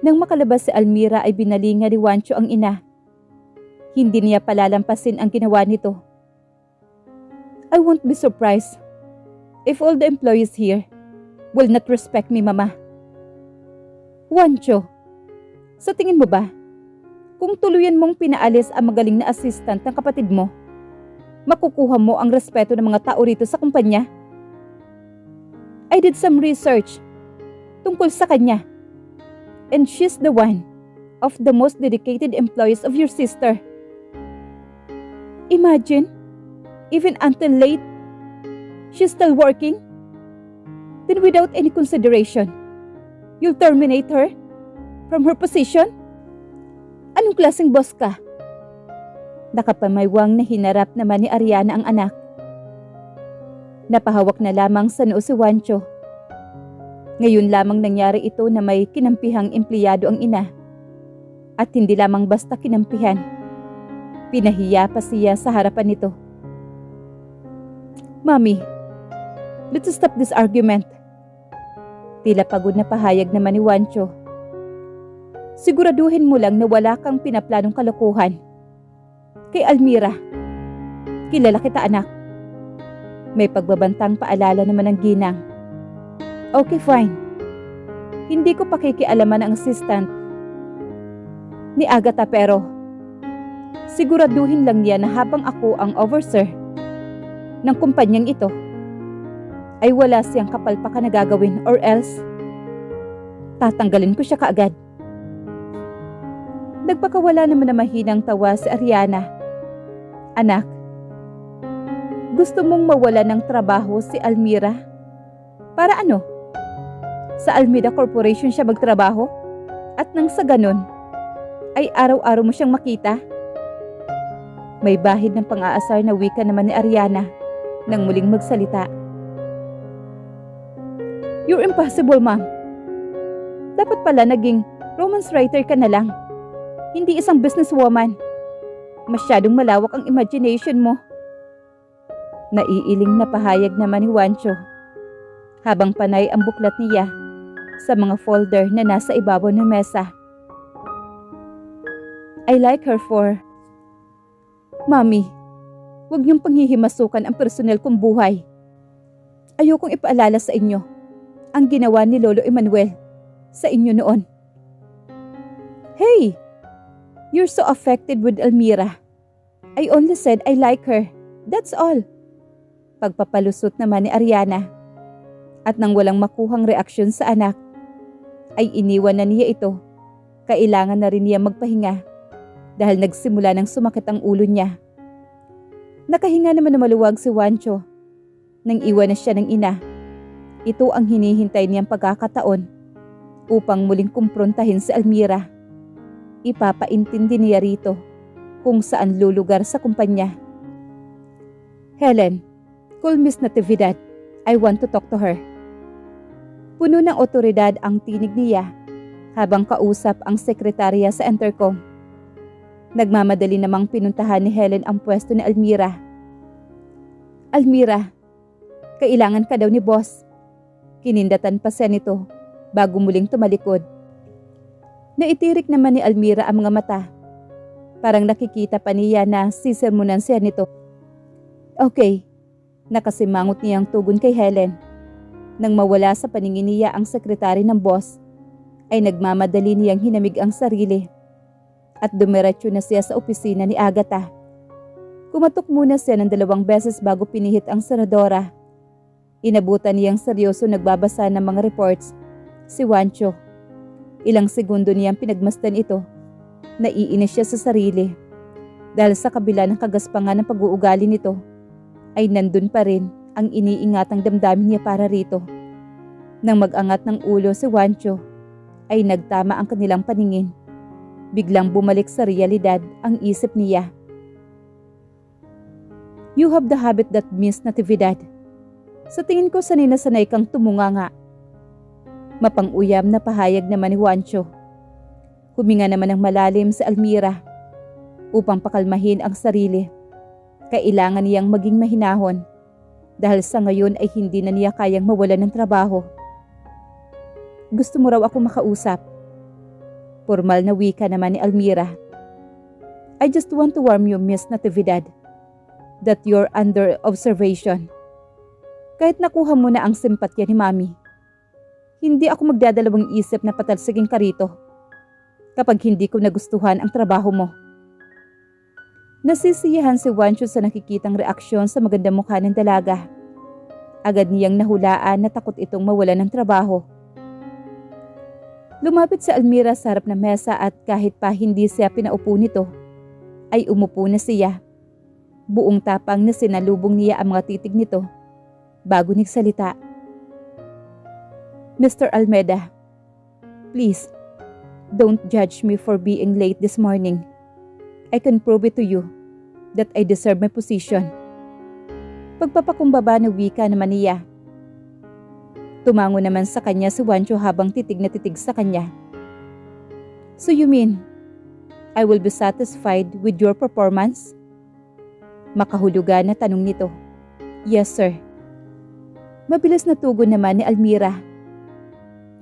Nang makalabas si Almira ay binalinga ni Juancho ang ina. Hindi niya palalampasin ang ginawa nito. I won't be surprised if all the employees here will not respect me, Mama. Juancho, sa tingin mo ba, kung tuluyan mong pinaalis ang magaling na assistant ng kapatid mo, makukuha mo ang respeto ng mga tao rito sa kumpanya? I did some research tungkol sa kanya. And she's the one of the most dedicated employees of your sister. Imagine, even until late, she's still working. Then without any consideration, you'll terminate her from her position? Anong klaseng boss ka? Nakapamaywang na hinarap naman ni Ariana ang anak. Napahawak na lamang sa noo si Juancho. Ngayon lamang nangyari ito na may kinampihang empleyado ang ina. At hindi lamang basta kinampihan. Pinahiya pa siya sa harapan nito. Mommy, let's stop this argument. Tila pagod na pahayag naman ni Juancho. Siguraduhin mo lang na wala kang pinaplanong kalokohan. Kay Almira, kilala kita anak. May pagbabantang paalala naman ng ginang. Okay, fine. Hindi ko pakikialaman ang assistant ni Agatha pero siguraduhin lang niya na habang ako ang overseer ng kumpanyang ito ay wala siyang kapalpakan na gagawin or else tatanggalin ko siya kaagad. Nagpakawala naman na mahinang tawa si Ariana. Anak, gusto mong mawala ng trabaho si Almira? Para ano? Sa Almeida Corporation siya magtrabaho? At nang sa ganon, ay araw-araw mo siyang makita? May bahid ng pang-aasar na wika naman ni Ariana nang muling magsalita. You're impossible, Ma'am. Dapat pala naging romance writer ka na lang. Hindi isang businesswoman. Masyadong malawak ang imagination mo. Naiiling na pahayag naman ni Juancho habang panay ang buklat niya sa mga folder na nasa ibabaw ng mesa. I like her for... Mommy, huwag niyong panghihimasukan ang personal kong buhay. Ayokong ipaalala sa inyo ang ginawa ni Lolo Emmanuel sa inyo noon. Hey! You're so affected with Almira. I only said I like her. That's all. Pagpapalusot naman ni Ariana. At nang walang makuhang reaksyon sa anak, ay iniwan na niya ito. Kailangan na rin niya magpahinga dahil nagsimula ng sumakit ang ulo niya. Nakahinga naman na maluwag si Juancho nang iwan na siya ng ina. Ito ang hinihintay niyang pagkakataon upang muling kumprontahin si Almira. Ipapaintindi niya rito kung saan lulugar sa kumpanya. Helen, call Miss Natividad. I want to talk to her. Puno ng otoridad ang tinig niya habang kausap ang sekretarya sa intercom. Nagmamadali namang pinuntahan ni Helen ang pwesto ni Almira. Almira, kailangan ka daw ni boss. Kinindatan pa siya nito bago muling tumalikod. Naitirik naman ni Almira ang mga mata. Parang nakikita pa niya na sisermonan siya nito. Okay, nakasimangot niyang tugon kay Helen. Nang mawala sa paningin niya ang sekretary ng boss, ay nagmamadali niyang hinamig ang sarili at dumiretso na siya sa opisina ni Agatha. Kumatok muna siya ng 2 beses bago pinihit ang senadora. Inabutan niyang seryoso nagbabasa ng mga reports si Juancho. Ilang segundo niyang pinagmasdan ito. Naiinis siya sa sarili dahil sa kabila ng kagaspangan ng pag-uugali nito ay nandun pa rin ang iniingatang damdamin niya para rito. Nang mag-angat ng ulo si Juancho ay nagtama ang kanilang paningin. Biglang bumalik sa realidad ang isip niya. You have the habit that Miss Natividad. Sa tingin ko sanay na sanay kang tumunganga. Mapang-uyam na pahayag naman ni Juancho. Huminga naman ng malalim sa Almira upang pakalmahin ang sarili. Kailangan niyang maging mahinahon dahil sa ngayon ay hindi na niya kayang mawalan ng trabaho. Gusto mo raw ako makausap? Formal na wika naman ni Almira. I just want to warn you, Miss Natividad, that you're under observation. Kahit nakuha mo na ang simpatya ni Mami, hindi ako magdadalawang isip na patalsigin ka rito kapag hindi ko nagustuhan ang trabaho mo. Nasisiyahan si Juancho sa nakikitang reaksyon sa magandang mukha ng dalaga. Agad niyang nahulaan na takot itong mawalan ng trabaho. Lumapit si Almira sa harap ng mesa at kahit pa hindi siya pinaupo nito, ay umupo na siya. Buong tapang na sinalubong niya ang mga titig nito bago nagsalita. Mr. Almeda, please, don't judge me for being late this morning. I can prove it to you that I deserve my position. Pagpapakumbaba na wika naman niya. Tumango naman sa kanya si Juancho habang titig na titig sa kanya. So you mean, I will be satisfied with your performance? Makahulugan na tanong nito. Yes, sir. Mabilis na tugon naman ni Almira.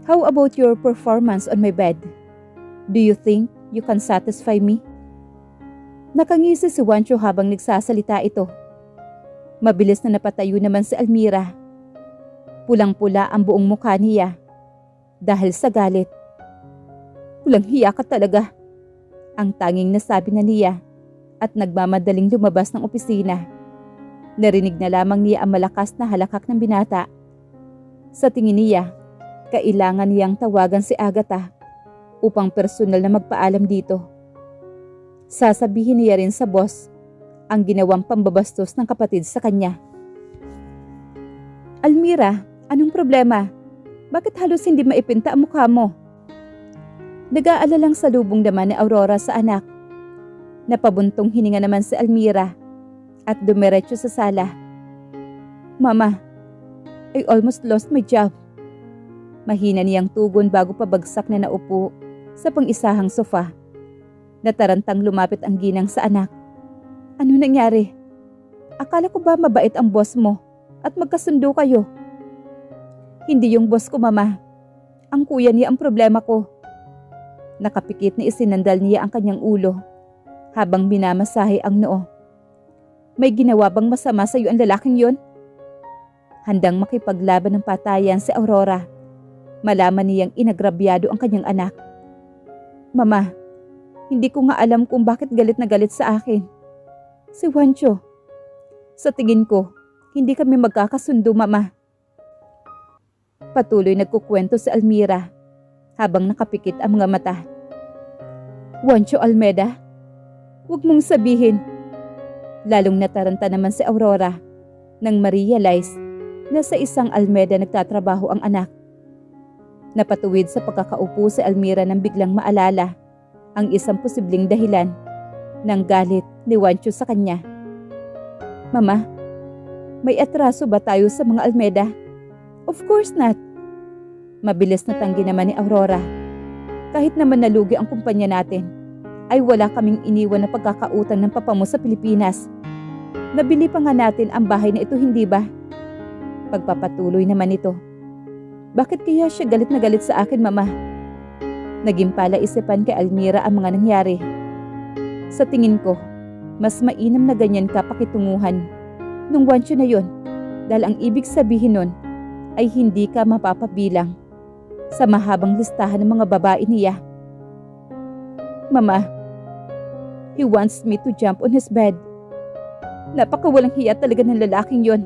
How about your performance on my bed? Do you think you can satisfy me? Nakangisi si Juancho habang nagsasalita ito. Mabilis na napatayo naman si Almira. Pulang-pula ang buong mukha niya dahil sa galit. Pulang hiya ka talaga, ang tanging nasabi na niya at nagmamadaling lumabas ng opisina. Narinig na lamang niya ang malakas na halakak ng binata. Sa tingin niya, kailangan niyang tawagan si Agatha upang personal na magpaalam dito. Sasabihin niya rin sa boss ang ginawang pambabastos ng kapatid sa kanya. Almira, anong problema? Bakit halos hindi maipinta ang mukha mo? Nag-aalalang salubong naman ni Aurora sa anak. Napabuntong hininga naman si Almira at dumiretso sa sala. Mama, I almost lost my job. Mahina niyang tugon bago pabagsak na naupo sa pang-isahang sofa. Natarantang lumapit ang ginang sa anak. Ano nangyari? Akala ko ba mabait ang boss mo at magkasundo kayo? Hindi yung boss ko, mama. Ang kuya niya ang problema ko. Nakapikit na isinandal niya ang kanyang ulo habang minamasahe ang noo. May ginawa bang masama sa iyo ang lalaking yon? Handang makipaglaban ng patayan si Aurora. Malaman niyang inagrabyado ang kanyang anak. Mama, hindi ko nga alam kung bakit galit na galit sa akin. Si Juancho. Sa tingin ko, hindi kami magkakasundo, mama. Patuloy nagkukwento si Almira habang nakapikit ang mga mata. Juancho Almeda, huwag mong sabihin. Lalong nataranta naman si Aurora nang ma-realize na sa isang Almeda nagtatrabaho ang anak. Napatuwid sa pagkakaupo si Almira nang biglang maalala ang isang posibleng dahilan ng galit ni Juancho sa kanya. Mama, may atraso ba tayo sa mga Almeda? Of course not. Mabilis na tanggi naman ni Aurora. Kahit naman nalugi ang kumpanya natin, ay wala kaming iniwan na pagkakautang ng papa mo sa Pilipinas. Nabili pa nga natin ang bahay na ito, hindi ba? Pagpapatuloy naman ito. Bakit kaya siya galit na galit sa akin, mama? Naging palaisipan kay Almira ang mga nangyari. Sa tingin ko, mas mainam na ganyan ka pakitunguhan nung Juancho na yon, dahil ang ibig sabihin nun ay hindi ka mapapabilang sa mahabang listahan ng mga babae niya. Mama, he wants me to jump on his bed. Napakawalang hiya talaga ng lalaking yon.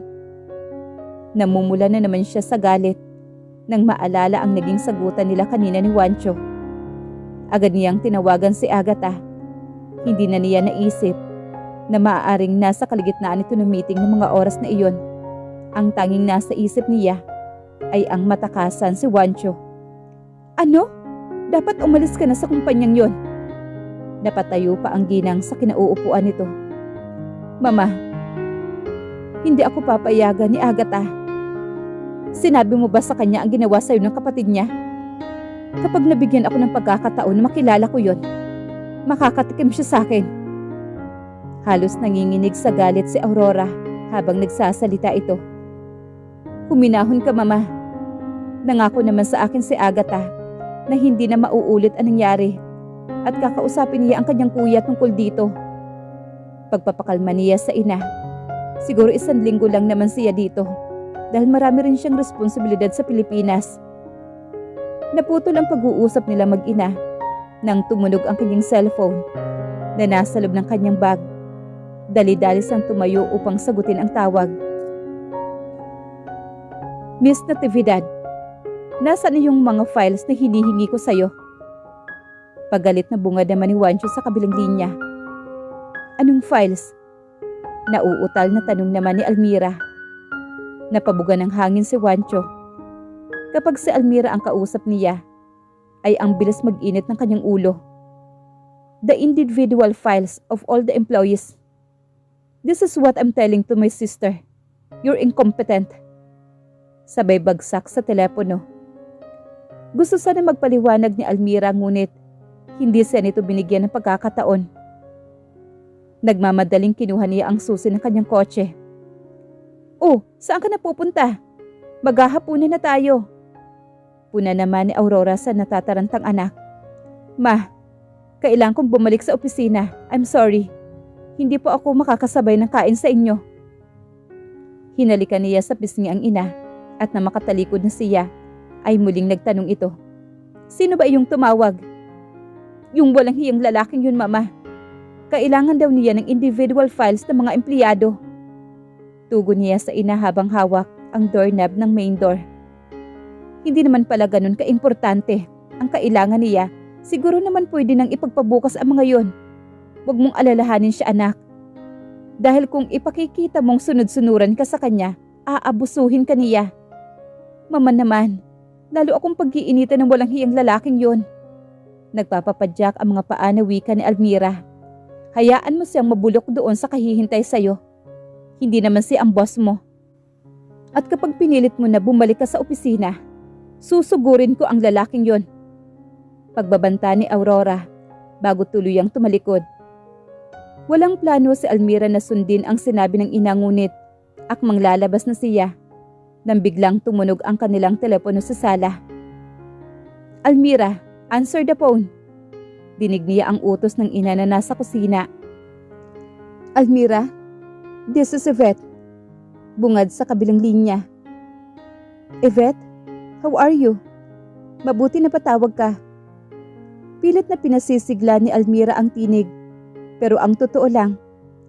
Namumula na naman siya sa galit nang maalala ang naging sagutan nila kanina ni Juancho. Agad niyang tinawagan si Agatha. Hindi na niya naisip na maaaring nasa kaligitnaan ito ng meeting ng mga oras na iyon. Ang tanging nasa isip niya ay ang matakasan si Juancho. Ano? Dapat umalis ka na sa kumpanyang yon. Napatayo pa ang ginang sa kinauupuan nito. Mama, hindi ako papayagan ni Agatha. Sinabi mo ba sa kanya ang ginawa sa'yo ng kapatid niya? Kapag nabigyan ako ng pagkakataon na makilala ko yon, makakatikim siya sa akin. Halos nanginginig sa galit si Aurora habang nagsasalita ito. Huminahon ka, mama. Nangako naman sa akin si Agatha na hindi na mauulit ang nangyari at kakausapin niya ang kanyang kuya tungkol dito. Pagpapakalma niya sa ina. Siguro 1 linggo lang naman siya dito dahil marami rin siyang responsibilidad sa Pilipinas. Naputol ang pag-uusap nila mag-ina nang tumunog ang kanyang cellphone na nasa loob ng kanyang bag. Dali-dali siyang tumayo upang sagutin ang tawag. Miss Natividad, nasaan yung mga files na hinihingi ko sa'yo? Pagalit na bungad naman ni Juancho sa kabilang linya. Anong files? Nauutal na tanong naman ni Almira. Napabuga ng hangin si Juancho. Kapag si Almira ang kausap niya, ay ang bilis mag-init ng kanyang ulo. The individual files of all the employees. This is what I'm telling to my sister. You're incompetent. Sabay bagsak sa telepono. Gusto sana magpaliwanag ni Almira ngunit hindi siya nito binigyan ng pagkakataon. Nagmamadaling kinuha niya ang susi ng kanyang kotse. Oh, saan ka na pupunta? Maghahapunan na tayo. Puna naman ni Aurora sa natatarantang anak. Ma, kailangan kong bumalik sa opisina. I'm sorry. Hindi po ako makakasabay ng kain sa inyo. Hinalikan niya sa pisngi ang ina at na makatalikod na siya ay muling nagtanong ito. Sino ba iyong tumawag? Yung walang hiyang lalaking yun, Mama. Kailangan daw niya ng individual files ng mga empleyado. Tugon niya sa ina habang hawak ang doorknob ng main door. Hindi naman pala ganun kaimportante ang kailangan niya. Siguro naman pwede nang ipagpabukas ang mga yon. Huwag mong alalahanin siya, anak. Dahil kung ipakikita mong sunod-sunuran ka sa kanya, aabusuhin ka niya. Mama naman, lalo akong pag-iinitan ng walang hiyang lalaking yon. Nagpapapadyak ang mga paa na wika ni Almira. Hayaan mo siyang mabulok doon sa kahihintay sa'yo. Hindi naman siya ang boss mo. At kapag pinilit mo na bumalik ka sa opisina, susugurin ko ang lalaking yon. Pagbabanta ni Aurora bago tuluyang tumalikod. Walang plano si Almira na sundin ang sinabi ng ina ngunit akmang lalabas na siya nang biglang tumunog ang kanilang telepono sa sala. Almira, answer the phone. Dinig niya ang utos ng ina na nasa kusina. Almira, this is Yvette. Bungad sa kabilang linya. Yvette, how are you? Mabuti na patawag ka. Pilit na pinasisigla ni Almira ang tinig. Pero ang totoo lang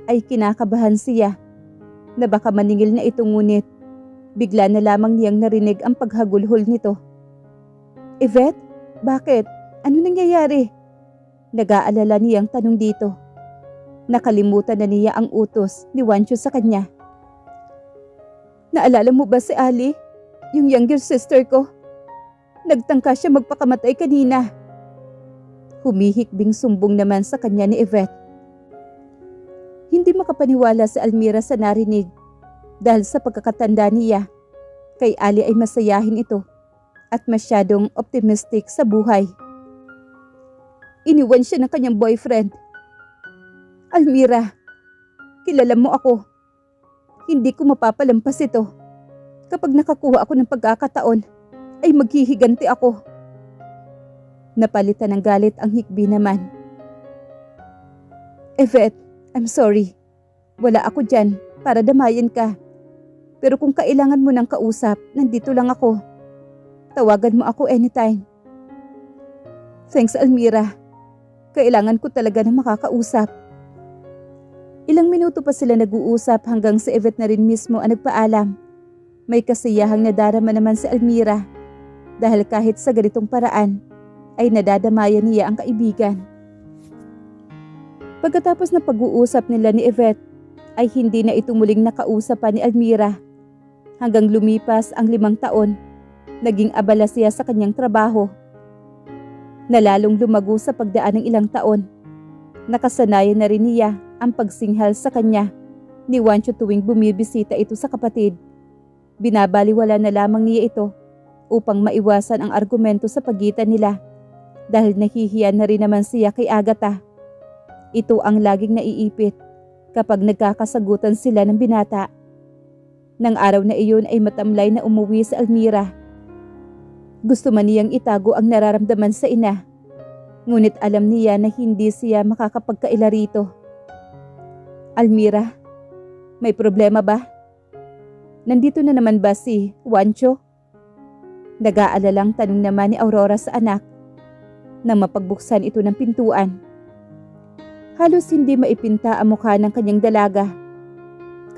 ay kinakabahan siya na baka maningil na ito ngunit bigla na lamang niyang narinig ang paghagulhol nito. Yvette, bakit? Ano nangyayari? Nag-aalala niyang tanong dito. Nakalimutan na niya ang utos ni Juancho sa kanya. Naalala mo ba si Ali? Yung younger sister ko? Nagtangka siya magpakamatay kanina. Humihikbing sumbong naman sa kanya ni Yvette. Hindi makapaniwala si Almira sa narinig dahil sa pagkakatanda niya, kay Ali ay masayahin ito at masyadong optimistic sa buhay. Iniwan siya ng kanyang boyfriend. Almira, kilala mo ako. Hindi ko mapapalampas ito. Kapag nakakuha ako ng pagkakataon, ay maghihiganti ako. Napalitan ng galit ang hikbi naman. Yvette, I'm sorry. Wala ako dyan para damayan ka. Pero kung kailangan mo ng kausap, nandito lang ako. Tawagan mo ako anytime. Thanks, Almira. Kailangan ko talaga ng makakausap. Ilang minuto pa sila nag-uusap hanggang si Yvette na rin mismo ang nagpaalam. May kasiyahang nadarama naman si Almira dahil kahit sa ganitong paraan ay nadadamayan niya ang kaibigan. Pagkatapos ng pag-uusap nila ni Yvette, ay hindi na ito muling nakausap pa ni Almira. Hanggang lumipas ang 5 taon, naging abala siya sa kanyang trabaho. Nalalong lumago sa pagdaan ng ilang taon. Nakasanayan na rin niya ang pagsinghal sa kanya ni Juancho tuwing bumibisita ito sa kapatid. Binabaliwala na lamang niya ito upang maiwasan ang argumento sa pagitan nila dahil nahihiya na rin naman siya kay Agatha. Ito ang laging naiipit kapag nagkakasagutan sila ng binata. Nang araw na iyon ay matamlay na umuwi sa Almira. Gusto man niyang itago ang nararamdaman sa ina. Ngunit alam niya na hindi siya makakapagkaila rito. Almira, may problema ba? Nandito na naman ba si Juancho? Nag-aalalang tanong naman ni Aurora sa anak nang mapagbuksan ito ng pintuan. Halos hindi maipinta ang mukha ng kanyang dalaga,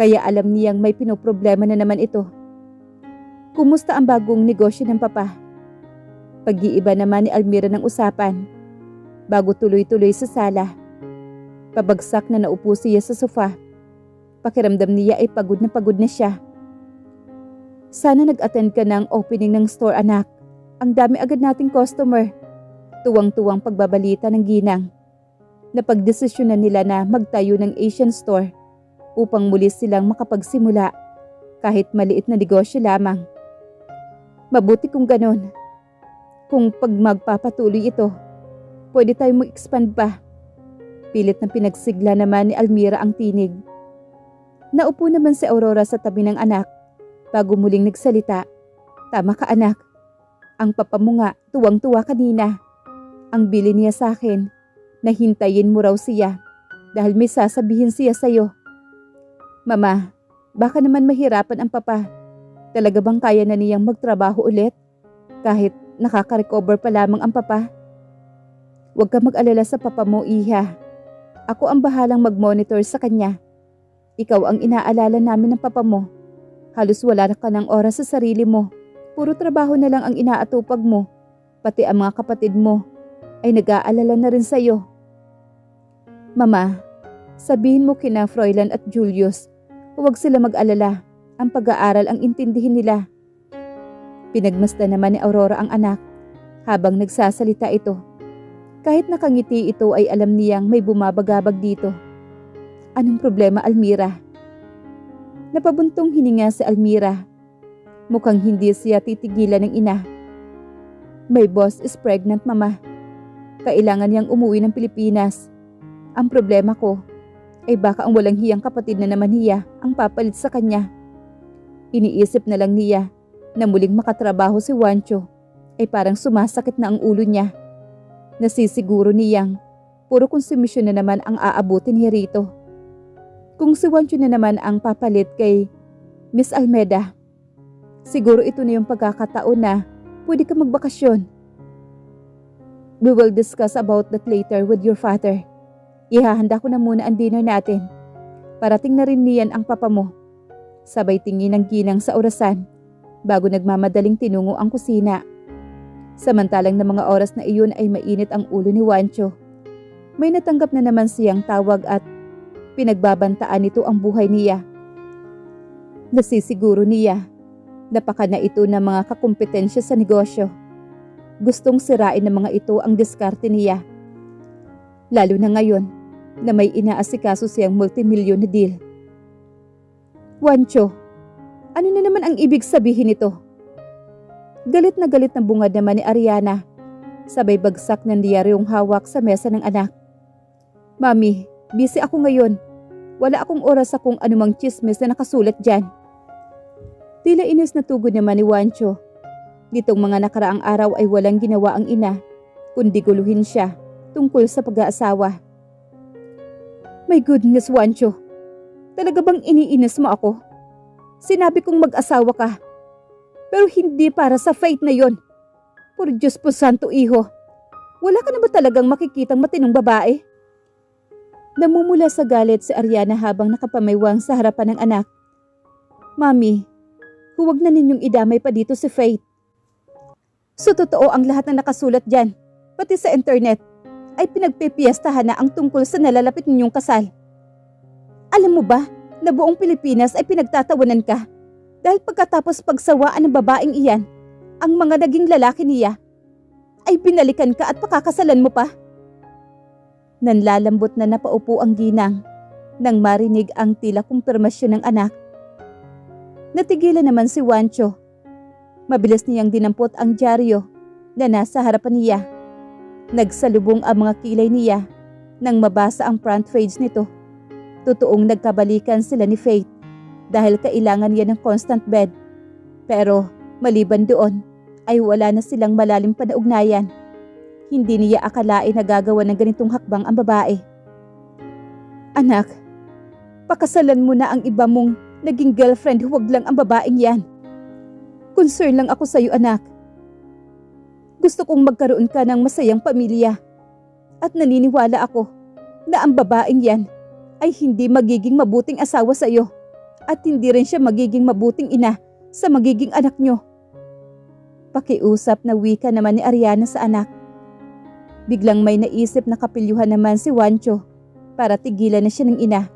kaya alam niyang may pinoproblema na naman ito. Kumusta ang bagong negosyo ng papa? Pag-iiba naman ni Almira ng usapan bago tuloy-tuloy sa sala. Pabagsak na naupo siya sa sofa. Pakiramdam niya ay pagod na siya. Sana nag-attend ka ng opening ng store, anak. Ang dami agad nating customer. Tuwang-tuwang pagbabalita ng ginang. Napagdesisyonan nila na magtayo ng Asian store upang muli silang makapagsimula kahit maliit na negosyo lamang. Mabuti kung ganon. Kung pag magpapatuloy ito, pwede tayong mag-expand pa. Pilit na pinagsigla naman ni Almira ang tinig. Naupo naman si Aurora sa tabi ng anak bago muling nagsalita. Tama ka, anak. Ang papa mo nga tuwang-tuwa kanina. Ang bili niya sa akin na hintayin mo raw siya dahil may sasabihin siya sa'yo. Mama, baka naman mahirapan ang papa. Talaga bang kaya na niyang magtrabaho ulit kahit nakaka-recover pa lamang ang papa? Huwag ka mag-alala sa papa mo, iha. Ako ang bahalang mag-monitor sa kanya. Ikaw ang inaalala namin ng papa mo. Halos wala na ka ng oras sa sarili mo. Puro trabaho na lang ang inaatupag mo. Pati ang mga kapatid mo ay nag-aalala na rin sa'yo. Mama, sabihin mo kina Froilan at Julius, huwag sila mag-alala. Ang pag-aaral ang intindihin nila. Pinagmasdan naman ni Aurora ang anak habang nagsasalita ito. Kahit nakangiti ito ay alam niyang may bumabagabag dito. Anong problema, Almira? Napabuntong hininga si Almira. Mukhang hindi siya titigilan ng ina. My boss is pregnant, mama. Kailangan niyang umuwi ng Pilipinas. Ang problema ko ay baka ang walang hiyang kapatid na naman niya ang papalit sa kanya. Iniisip na lang niya na muling makatrabaho si Juancho ay parang sumasakit na ang ulo niya. Nasisiguro niyang puro konsumisyon na naman ang aabutin niya rito. Kung si Juancho na naman ang papalit kay Miss Almeda, siguro ito na yung pagkakataon na pwede ka magbakasyon. We will discuss about that later with your father. Ihahanda ko na muna ang dinner natin. Parating na rin niyan ang papa mo. Sabay tingin ng ginang sa orasan bago nagmamadaling tinungo ang kusina. Samantalang na mga oras na iyon ay mainit ang ulo ni Juancho. May natanggap na naman siyang tawag at pinagbabantaan nito ang buhay niya. Nasisiguro niya, napaka na ito ng mga kakumpetensya sa negosyo. Gustong sirain ng mga ito ang diskarte niya. Lalo na ngayon na may inaasikaso siyang multimilyon na deal. Juancho, ano na naman ang ibig sabihin nito? Galit na bungad naman ni Ariana. Sabay bagsak ng diyaryong hawak sa mesa ng anak. Mami, busy ako ngayon. Wala akong oras sa kung anumang chismis na nakasulat dyan. Tila inis na tugod naman ni Juancho. Nitong mga nakaraang araw ay walang ginawa ang ina, kundi guluhin siya tungkol sa pag-aasawa. My goodness, Juancho. Talaga bang iniinis mo ako? Sinabi kong mag-asawa ka. Pero hindi para sa fate na yon. Por Diyos po santo, iho. Wala ka na ba talagang makikitang matinong babae? Namumula sa galit si Ariana habang nakapamaywang sa harapan ng anak. Mami, huwag na ninyong idamay pa dito si Faith. So totoo ang lahat na nakasulat dyan, pati sa internet, ay pinagpipiestahan na ang tungkol sa nalalapit ninyong kasal. Alam mo ba na buong Pilipinas ay pinagtatawanan ka dahil pagkatapos pagsawaan ng babaeng iyan, ang mga naging lalaki niya ay binalikan ka at pakakasalan mo pa? Nanlalambot na napaupo ang ginang nang marinig ang tila kumpirmasyon ng anak. Natigilan naman si Juancho. Mabilis niyang dinampot ang dyaryo na nasa harapan niya. Nagsalubong ang mga kilay niya nang mabasa ang front page nito. Totoong nagkabalikan sila ni Faith dahil kailangan niya ng constant bed. Pero maliban doon ay wala na silang malalim pa na ugnayan. Hindi niya akalain na gagawa ng ganitong hakbang ang babae. Anak, pakasalan mo na ang iba mong naging girlfriend, huwag lang ang babaeng yan. Concern lang ako sa iyo, anak. Gusto kong magkaroon ka ng masayang pamilya. At naniniwala ako na ang babaeng yan ay hindi magiging mabuting asawa sa iyo. At hindi rin siya magiging mabuting ina sa magiging anak nyo. Pakiusap na wika naman ni Ariana sa anak. Biglang may naisip na kapilyuhan naman si Juancho para tigilan na siya ng ina.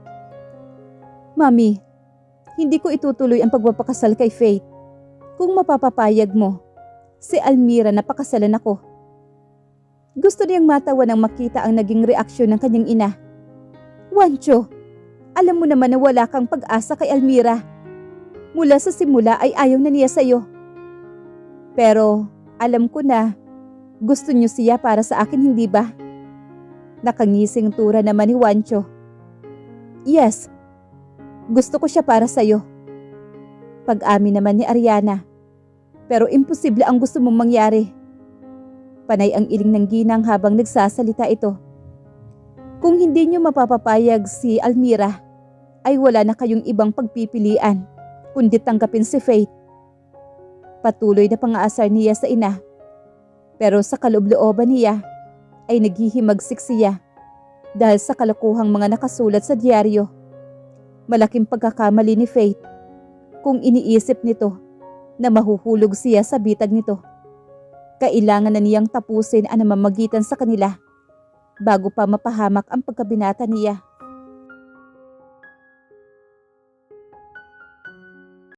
Mami, hindi ko itutuloy ang pagpapakasal kay Faith. Kung mapapapayag mo, si Almira na pakasalan ako. Gusto niyang matawa nang makita ang naging reaksyon ng kanyang ina. Juancho, alam mo naman na wala kang pag-asa kay Almira. Mula sa simula ay ayaw na niya sa'yo. Pero alam ko na gusto niyo siya para sa akin, hindi ba? Nakangising tura naman ni Juancho. Yes, gusto ko siya para sa'yo. Pag-amin naman ni Ariana. Pero imposible ang gusto mong mangyari. Panay ang iling ng ginang habang nagsasalita ito. Kung hindi niyo mapapapayag si Almira, ay wala na kayong ibang pagpipilian, kundi tanggapin si Faith. Patuloy na pang-aasar niya sa ina. Pero sa kaloob-looban niya ay naghihimagsik siya dahil sa kalokohang mga nakasulat sa dyaryo. Malaking pagkakamali ni Faith kung iniisip nito na mahuhulog siya sa bitag nito. Kailangan na niyang tapusin ang namamagitan sa kanila bago pa mapahamak ang pagkabinata niya.